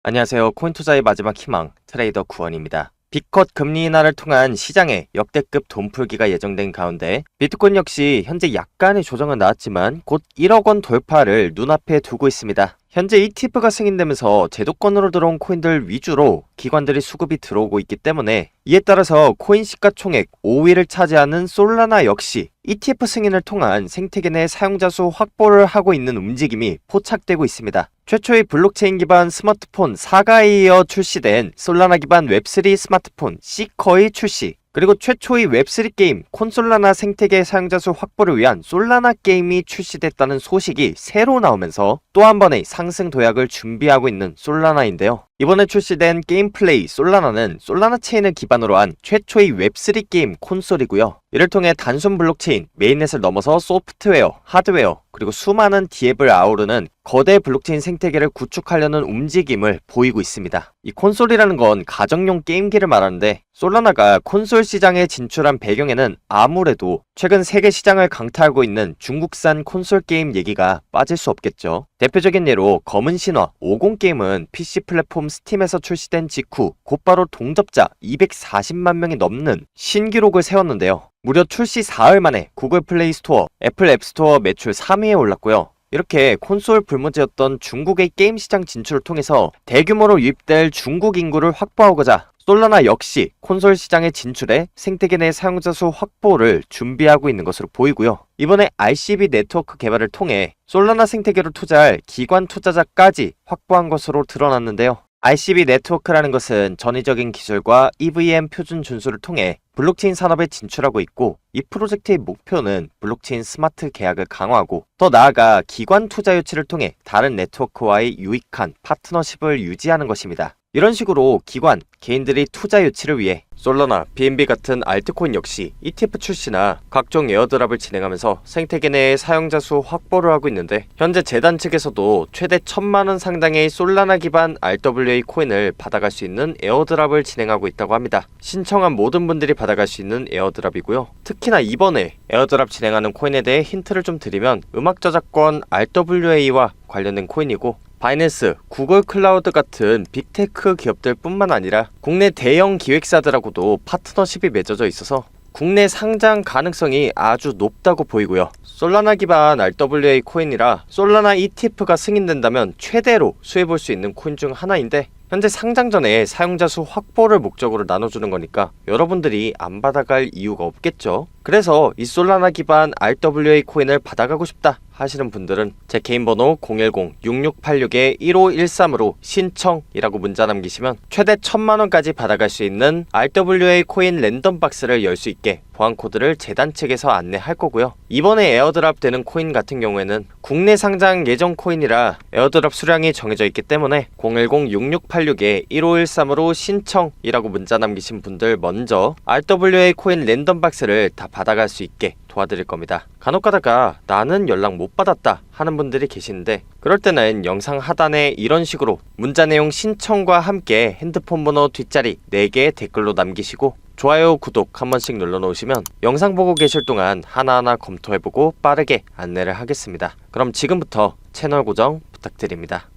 안녕하세요. 코인 투자의 마지막 희망, 트레이더 구원입니다. 빅컷 금리 인하를 통한 시장에 역대급 돈풀기가 예정된 가운데 비트코인 역시 현재 약간의 조정은 나왔지만 곧 1억 원 돌파를 눈앞에 두고 있습니다. 현재 ETF가 승인되면서 제도권으로 들어온 코인들 위주로 기관들이 수급이 들어오고 있기 때문에 이에 따라서 코인 시가총액 5위를 차지하는 솔라나 역시 ETF 승인을 통한 생태계 내 사용자 수 확보를 하고 있는 움직임이 포착되고 있습니다. 최초의 블록체인 기반 스마트폰 사가에 이어 출시된 솔라나 기반 웹3 스마트폰 시커의 출시, 그리고 최초의 웹3 게임 콘솔라나 생태계 사용자 수 확보를 위한 솔라나 게임이 출시됐다는 소식이 새로 나오면서 또 한 번의 상승 도약을 준비하고 있는 솔라나인데요. 이번에 출시된 게임 플레이 솔라나는 솔라나 체인을 기반으로 한 최초의 웹3 게임 콘솔이고요. 이를 통해 단순 블록체인, 메인넷을 넘어서 소프트웨어, 하드웨어, 그리고 수많은 디앱을 아우르는 거대 블록체인 생태계를 구축하려는 움직임을 보이고 있습니다. 이 콘솔이라는 건 가정용 게임기를 말하는데 솔라나가 콘솔 시장에 진출한 배경에는 아무래도 최근 세계 시장을 강타하고 있는 중국산 콘솔 게임 얘기가 빠질 수 없겠죠. 대표적인 예로 검은 신화 50 게임은 PC 플랫폼 스팀에서 출시된 직후 곧바로 동접자 240만 명이 넘는 신기록을 세웠는데요. 무려 출시 4일 만에 구글 플레이 스토어, 애플 앱스토어 매출 3위에 올랐고요. 이렇게 콘솔 불문제였던 중국의 게임 시장 진출을 통해서 대규모로 유입될 중국 인구를 확보하고자 솔라나 역시 콘솔 시장에 진출해 생태계 내 사용자 수 확보를 준비하고 있는 것으로 보이고요. 이번에 RCB 네트워크 개발을 통해 솔라나 생태계로 투자할 기관 투자자까지 확보한 것으로 드러났는데요. RCB 네트워크라는 것은 전위적인 기술과 EVM 표준 준수를 통해 블록체인 산업에 진출하고 있고, 이 프로젝트의 목표는 블록체인 스마트 계약을 강화하고 더 나아가 기관 투자 유치를 통해 다른 네트워크와의 유익한 파트너십을 유지하는 것입니다. 이런 식으로 기관, 개인들이 투자 유치를 위해 솔라나, BNB 같은 알트코인 역시 ETF 출시나 각종 에어드랍을 진행하면서 생태계 내의 사용자 수 확보를 하고 있는데, 현재 재단 측에서도 최대 1000만원 상당의 솔라나 기반 RWA 코인을 받아갈 수 있는 에어드랍을 진행하고 있다고 합니다. 신청한 모든 분들이 받아갈 수 있는 에어드랍이고요. 특히나 이번에 에어드랍 진행하는 코인에 대해 힌트를 좀 드리면 음악 저작권 RWA와 관련된 코인이고, 바이낸스, 구글 클라우드 같은 빅테크 기업들 뿐만 아니라 국내 대형 기획사들하고도 파트너십이 맺어져 있어서 국내 상장 가능성이 아주 높다고 보이고요. 솔라나 기반 RWA 코인이라 솔라나 ETF가 승인된다면 최대로 수혜볼 수 있는 코인 중 하나인데, 현재 상장 전에 사용자 수 확보를 목적으로 나눠주는 거니까 여러분들이 안 받아갈 이유가 없겠죠. 그래서 이 솔라나 기반 RWA 코인을 받아가고 싶다 하시는 분들은 제 개인 번호 010-6686-1513으로 신청이라고 문자 남기시면 최대 1000만원까지 받아갈 수 있는 RWA 코인 랜덤 박스를 열 수 있게 보안 코드를 재단 측에서 안내할 거고요. 이번에 에어드랍 되는 코인 같은 경우에는 국내 상장 예정 코인이라 에어드랍 수량이 정해져 있기 때문에 010-6686-1513으로 신청이라고 문자 남기신 분들 먼저 RWA 코인 랜덤 박스를 다 받아갈 수 있게 도와드릴 겁니다. 간혹 가다가 나는 연락 못 받았다 하는 분들이 계시는데, 그럴 때는 영상 하단에 이런 식으로 문자 내용 신청과 함께 핸드폰 번호 뒷자리 4개 댓글로 남기시고 좋아요, 구독 한 번씩 눌러놓으시면 영상 보고 계실 동안 하나하나 검토해보고 빠르게 안내를 하겠습니다. 그럼 지금부터 채널 고정 부탁드립니다.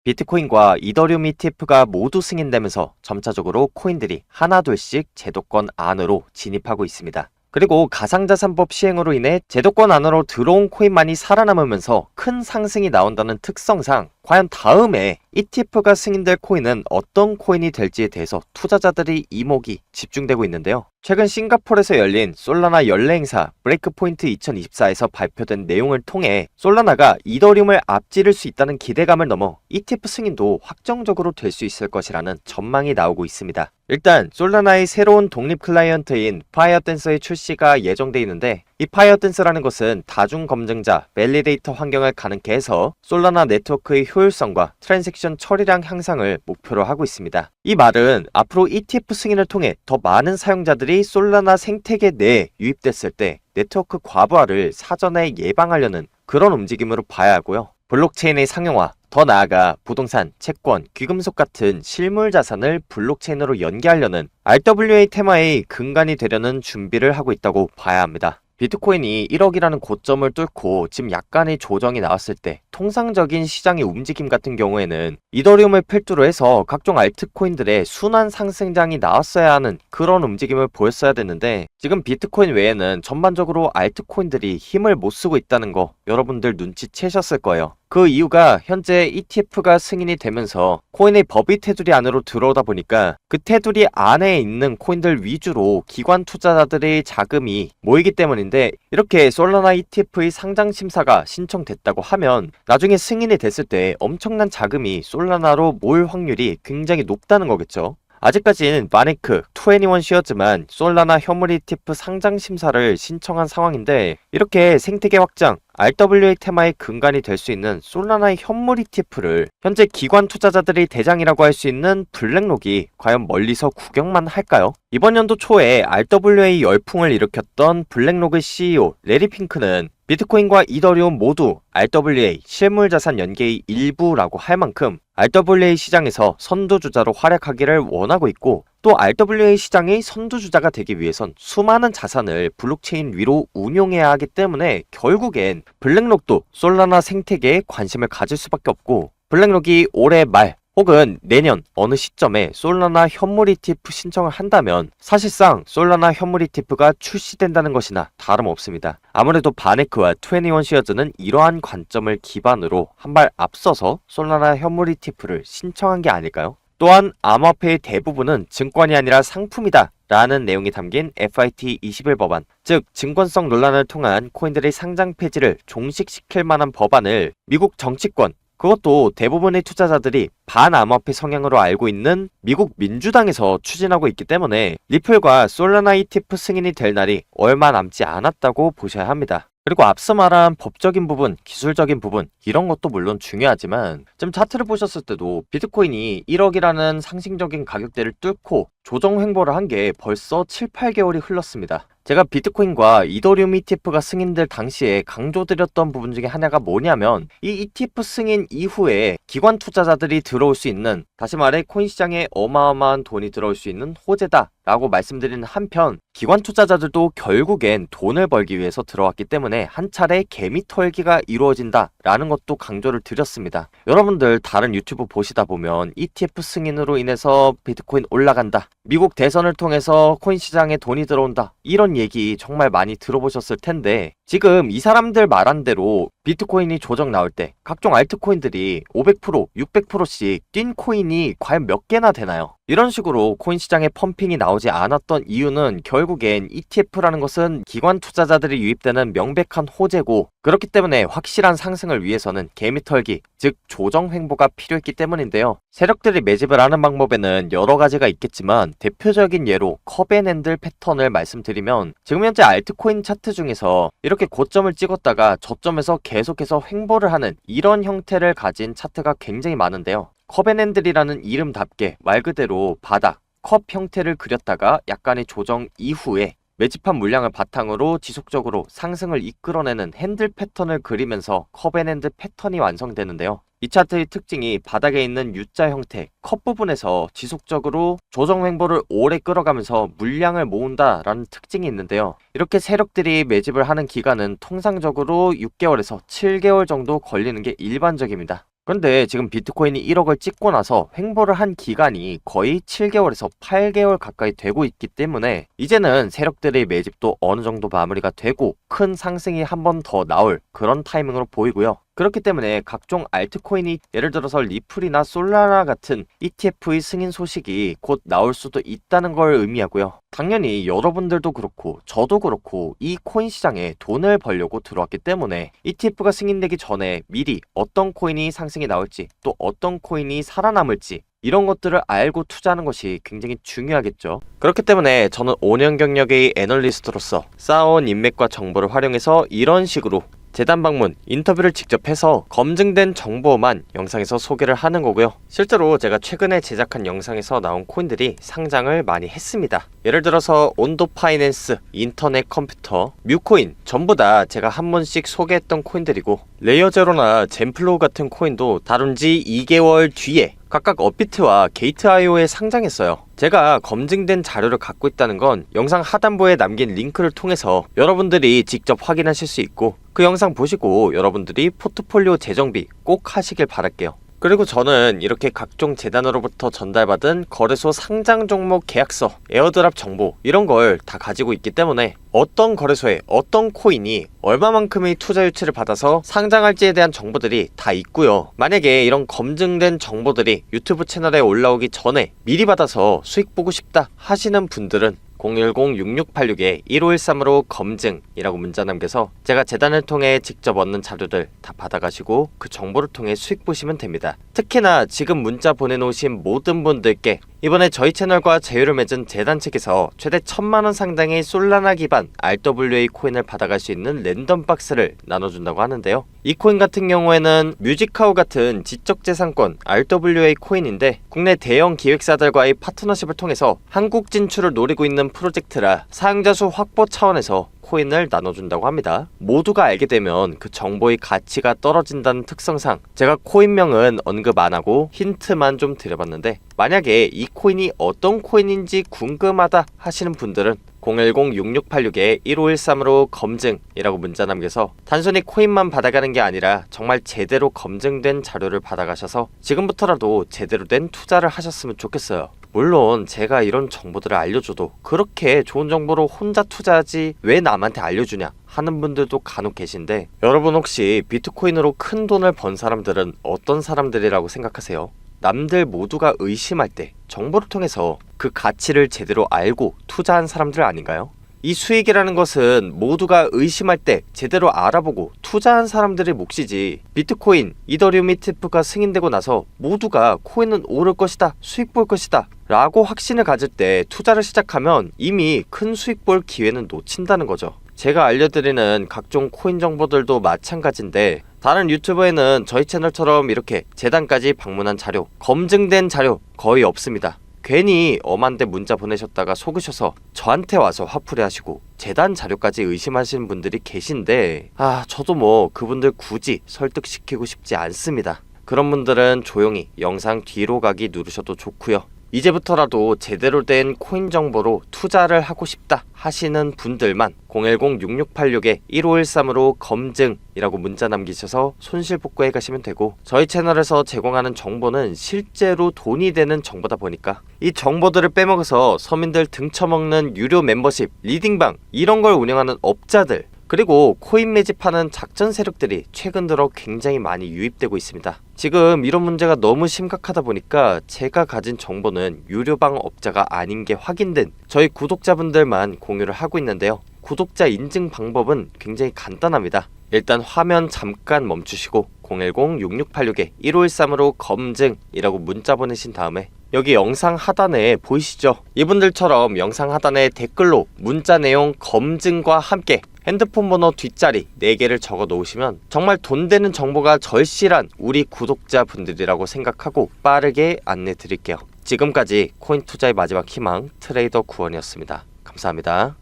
비트코인과 이더리움 ETF가 모두 승인되면서 점차적으로 코인들이 하나둘씩 제도권 안으로 진입하고 있습니다. 그리고 가상자산법 시행으로 인해 제도권 안으로 들어온 코인만이 살아남으면서 큰 상승이 나온다는 특성상 과연 다음에 ETF가 승인될 코인은 어떤 코인이 될지에 대해서 투자자들의 이목이 집중되고 있는데요. 최근 싱가포르에서 열린 솔라나 연례 행사 브레이크포인트 2024에서 발표된 내용을 통해 솔라나가 이더리움을 앞지를 수 있다는 기대감을 넘어 ETF 승인도 확정적으로 될 수 있을 것이라는 전망이 나오고 있습니다. 일단 솔라나의 새로운 독립 클라이언트인 파이어댄서의 출시가 예정돼 있는데, 이 파이어댄서라는 것은 다중 검증자, 밸리데이터 환경을 가능케 해서 솔라나 네트워크의 효율성과 트랜잭션 처리량 향상을 목표로 하고 있습니다. 이 말은 앞으로 ETF 승인을 통해 더 많은 사용자들이 솔라나 생태계 내에 유입됐을 때 네트워크 과부하를 사전에 예방하려는 그런 움직임으로 봐야 하고요. 블록체인의 상용화, 더 나아가 부동산, 채권, 귀금속 같은 실물 자산을 블록체인으로 연계하려는 RWA 테마의 근간이 되려는 준비를 하고 있다고 봐야 합니다. 비트코인이 1억이라는 고점을 뚫고 지금 약간의 조정이 나왔을 때 통상적인 시장의 움직임 같은 경우에는 이더리움을 필두로 해서 각종 알트코인들의 순환 상승장이 나왔어야 하는 그런 움직임을 보였어야 됐는데, 지금 비트코인 외에는 전반적으로 알트코인들이 힘을 못 쓰고 있다는 거 여러분들 눈치채셨을 거예요. 그 이유가 현재 ETF가 승인이 되면서 코인의 법의 테두리 안으로 들어오다 보니까 그 테두리 안에 있는 코인들 위주로 기관 투자자들의 자금이 모이기 때문인데, 이렇게 솔라나 ETF의 상장 심사가 신청됐다고 하면 나중에 승인이 됐을 때 엄청난 자금이 솔라나로 모일 확률이 굉장히 높다는 거겠죠. 아직까지는 마네크, 21쉐어즈만 솔라나 현물 ETF 상장 심사를 신청한 상황인데, 이렇게 생태계 확장, RWA 테마의 근간이 될 수 있는 솔라나의 현물 ETF를 현재 기관 투자자들의 대장이라고 할 수 있는 블랙록이 과연 멀리서 구경만 할까요? 이번 연도 초에 RWA 열풍을 일으켰던 블랙록의 CEO 레리 핑크는 비트코인과 이더리움 모두 RWA 실물자산 연계의 일부라고 할 만큼 RWA 시장에서 선두주자로 활약하기를 원하고 있고, 또 RWA 시장의 선두주자가 되기 위해선 수많은 자산을 블록체인 위로 운용해야 하기 때문에 결국엔 블랙록도 솔라나 생태계에 관심을 가질 수밖에 없고, 블랙록이 올해 말 혹은 내년 어느 시점에 솔라나 현물 ETF 신청을 한다면 사실상 솔라나 현물 ETF가 출시된다는 것이나 다름없습니다. 아무래도 바네크와 21쉐어즈는 이러한 관점을 기반으로 한 발 앞서서 솔라나 현물 ETF를 신청한 게 아닐까요? 또한 암호화폐의 대부분은 증권이 아니라 상품이다 라는 내용이 담긴 FIT 21 법안, 즉 증권성 논란을 통한 코인들의 상장 폐지를 종식시킬 만한 법안을 미국 정치권, 그것도 대부분의 투자자들이 반암호화폐 성향으로 알고 있는 미국 민주당에서 추진하고 있기 때문에 리플과 솔라나 ETF 승인이 될 날이 얼마 남지 않았다고 보셔야 합니다. 그리고 앞서 말한 법적인 부분, 기술적인 부분, 이런 것도 물론 중요하지만 지금 차트를 보셨을 때도 비트코인이 1억이라는 상징적인 가격대를 뚫고 조정 횡보를 한 게 벌써 7, 8개월이 흘렀습니다. 제가 비트코인과 이더리움 ETF가 승인될 당시에 강조드렸던 부분 중에 하나가 뭐냐면, 이 ETF 승인 이후에 기관 투자자들이 들어올 수 있는, 다시 말해 코인 시장에 어마어마한 돈이 들어올 수 있는 호재다 라고 말씀드리는 한편, 기관 투자자들도 결국엔 돈을 벌기 위해서 들어왔기 때문에 한 차례 개미 털기가 이루어진다 라는 것도 강조를 드렸습니다. 여러분들 다른 유튜브 보시다 보면 ETF 승인으로 인해서 비트코인 올라간다, 미국 대선을 통해서 코인 시장에 돈이 들어온다, 이런 얘기 정말 많이 들어보셨을 텐데, 지금 이 사람들 말한 대로 비트코인이 조정 나올 때 각종 알트코인들이 500%, 600%씩 뛴 코인이 과연 몇 개나 되나요? 이런 식으로 코인 시장에 펌핑이 나오지 않았던 이유는 결국엔 ETF라는 것은 기관 투자자들이 유입되는 명백한 호재고, 그렇기 때문에 확실한 상승을 위해서는 개미털기, 즉 조정 횡보가 필요했기 때문인데요. 세력들이 매집을 하는 방법에는 여러 가지가 있겠지만 대표적인 예로 컵앤핸들 패턴을 말씀드리면, 지금 현재 알트코인 차트 중에서 이렇게 고점을 찍었다가 저점에서 계속해서 횡보를 하는 이런 형태를 가진 차트가 굉장히 많은데요. 컵앤핸들이라는 이름답게 말 그대로 바닥, 컵 형태를 그렸다가 약간의 조정 이후에 매집한 물량을 바탕으로 지속적으로 상승을 이끌어내는 핸들 패턴을 그리면서 컵앤핸들 패턴이 완성되는데요. 이 차트의 특징이 바닥에 있는 U자 형태, 컵 부분에서 지속적으로 조정 횡보를 오래 끌어가면서 물량을 모은다라는 특징이 있는데요. 이렇게 세력들이 매집을 하는 기간은 통상적으로 6개월에서 7개월 정도 걸리는 게 일반적입니다. 그런데 지금 비트코인이 1억을 찍고 나서 횡보를 한 기간이 거의 7개월에서 8개월 가까이 되고 있기 때문에 이제는 세력들의 매집도 어느 정도 마무리가 되고 큰 상승이 한 번 더 나올 그런 타이밍으로 보이고요. 그렇기 때문에 각종 알트코인이, 예를 들어서 리플이나 솔라나 같은 ETF의 승인 소식이 곧 나올 수도 있다는 걸 의미하고요. 당연히 여러분들도 그렇고 저도 그렇고 이 코인 시장에 돈을 벌려고 들어왔기 때문에 ETF가 승인되기 전에 미리 어떤 코인이 상승이 나올지, 또 어떤 코인이 살아남을지, 이런 것들을 알고 투자하는 것이 굉장히 중요하겠죠. 그렇기 때문에 저는 5년 경력의 애널리스트로서 쌓아온 인맥과 정보를 활용해서 이런 식으로 재단 방문, 인터뷰를 직접 해서 검증된 정보만 영상에서 소개를 하는 거고요. 실제로 제가 최근에 제작한 영상에서 나온 코인들이 상장을 많이 했습니다. 예를 들어서 온도 파이낸스, 인터넷 컴퓨터, 뮤코인 전부 다 제가 한 번씩 소개했던 코인들이고, 레이어제로나 젠플로우 같은 코인도 다룬 지 2개월 뒤에 각각 업비트와 게이트IO에 상장했어요. 제가 검증된 자료를 갖고 있다는 건 영상 하단부에 남긴 링크를 통해서 여러분들이 직접 확인하실 수 있고, 그 영상 보시고 여러분들이 포트폴리오 재정비 꼭 하시길 바랄게요. 그리고 저는 이렇게 각종 재단으로부터 전달받은 거래소 상장 종목 계약서, 에어드랍 정보 이런 걸 다 가지고 있기 때문에 어떤 거래소에 어떤 코인이 얼마만큼의 투자 유치를 받아서 상장할지에 대한 정보들이 다 있고요. 만약에 이런 검증된 정보들이 유튜브 채널에 올라오기 전에 미리 받아서 수익 보고 싶다 하시는 분들은 010-6686-1513으로 검증이라고 문자 남겨서 제가 재단을 통해 직접 얻는 자료들 다 받아가시고 그 정보를 통해 수익 보시면 됩니다. 특히나 지금 문자 보내놓으신 모든 분들께 이번에 저희 채널과 제휴를 맺은 재단 측에서 최대 1000만원 상당의 솔라나 기반 RWA 코인을 받아갈 수 있는 랜덤 박스를 나눠준다고 하는데요. 이 코인 같은 경우에는 뮤직하우 같은 지적재산권 RWA 코인인데, 국내 대형 기획사들과의 파트너십을 통해서 한국 진출을 노리고 있는 프로젝트라 사용자 수 확보 차원에서 코인을 나눠준다고 합니다. 모두가 알게 되면 그 정보의 가치가 떨어진다는 특성상 제가 코인명은 언급 안하고 힌트만 좀 드려봤는데, 만약에 이 코인이 어떤 코인인지 궁금하다 하시는 분들은 010-6686-1513으로 검증이라고 문자 남겨서 단순히 코인만 받아가는 게 아니라 정말 제대로 검증된 자료를 받아가셔서 지금부터라도 제대로 된 투자를 하셨으면 좋겠어요. 물론 제가 이런 정보들을 알려줘도 그렇게 좋은 정보로 혼자 투자하지 왜 남한테 알려주냐 하는 분들도 간혹 계신데, 여러분 혹시 비트코인으로 큰 돈을 번 사람들은 어떤 사람들이라고 생각하세요? 남들 모두가 의심할 때 정보를 통해서 그 가치를 제대로 알고 투자한 사람들 아닌가요? 이 수익이라는 것은 모두가 의심할 때 제대로 알아보고 투자한 사람들의 몫이지, 비트코인, 이더리움 ETF가 승인되고 나서 모두가 코인은 오를 것이다, 수익 볼 것이다 라고 확신을 가질 때 투자를 시작하면 이미 큰 수익 볼 기회는 놓친다는 거죠. 제가 알려드리는 각종 코인 정보들도 마찬가지인데, 다른 유튜버에는 저희 채널처럼 이렇게 재단까지 방문한 자료, 검증된 자료 거의 없습니다. 괜히 엄한데 문자 보내셨다가 속으셔서 저한테 와서 화풀이 하시고 재단 자료까지 의심하시는 분들이 계신데, 저도 뭐 그분들 굳이 설득시키고 싶지 않습니다. 그런 분들은 조용히 영상 뒤로 가기 누르셔도 좋고요. 이제부터라도 제대로 된 코인 정보로 투자를 하고 싶다 하시는 분들만 010-6686-1513으로 검증이라고 문자 남기셔서 손실복구해 가시면 되고, 저희 채널에서 제공하는 정보는 실제로 돈이 되는 정보다 보니까 이 정보들을 빼먹어서 서민들 등쳐먹는 유료 멤버십, 리딩방 이런 걸 운영하는 업자들, 그리고 코인 매집하는 작전 세력들이 최근 들어 굉장히 많이 유입되고 있습니다. 지금 이런 문제가 너무 심각하다 보니까 제가 가진 정보는 유료방 업자가 아닌 게 확인된 저희 구독자분들만 공유를 하고 있는데요. 구독자 인증 방법은 굉장히 간단합니다. 일단 화면 잠깐 멈추시고 010-6686-1513으로 검증이라고 문자 보내신 다음에 여기 영상 하단에 보이시죠? 이분들처럼 영상 하단에 댓글로 문자 내용 검증과 함께 핸드폰 번호 뒷자리 4개를 적어 놓으시면 정말 돈 되는 정보가 절실한 우리 구독자분들이라고 생각하고 빠르게 안내 드릴게요. 지금까지 코인 투자의 마지막 희망 트레이더 구원이었습니다. 감사합니다.